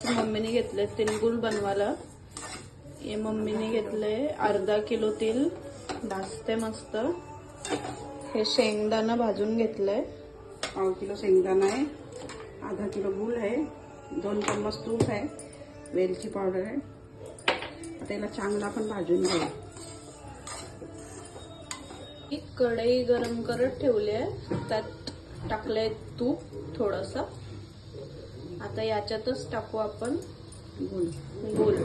मम्मीने घेतले तिळगुळ बनवायला. हे मम्मीने घेतले अर्धा किलो तिल, भाजते मस्त. हे शेंगदाणा भाजून घेतलंय, पाव किलो शेंगदाणा आहे, आधा किलो गूळ आहे, 2 चम्मच तूप आहे, वेलची पावडर आहे. आता याला चांगला आपण भाजून घेऊ. एक कढई गरम करत ठेवली आहे, त्यात टाकलंय तूप थोडस. आता याच्यातच टाकू आपण गूळ.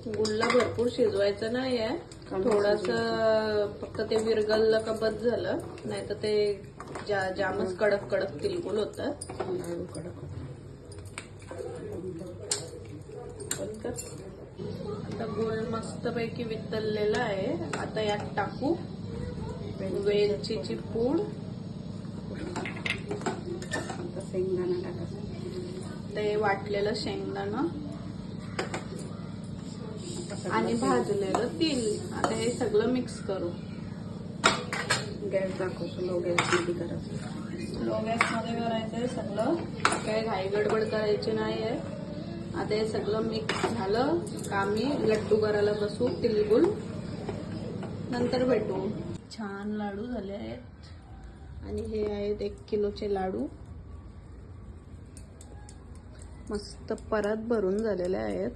गुळला भरपूर शिजवायचं नाही आहे, थोडस फक्त ते विरगललं का बस झालं, नाही तर ते जामच कडक कडक तिळगुळ होतात. आता गुळ मस्तपैकी वितळलेला आहे. आता यात टाकू वेलचीची पूड, शेंगदाणा टाकायचं, ते वाटलेलं शेंगदाणं आणि भाजलेलं तीळ. आता हे सगळं मिक्स करू. गॅस दाखवतो, लो गॅस मध्ये करायचं. लो गॅस मध्ये करायचंय सगळं, काही घाई गडबड करायची नाहीये. आता हे सगळं मिक्स झालं का आम्ही लड्डू करायला बसू तिळगुळ, नंतर भेटू. छान लाडू झाले आहेत आणि हे आहेत 1 किलोचे लाडू. मस्त परत भरून झालेले आहेत.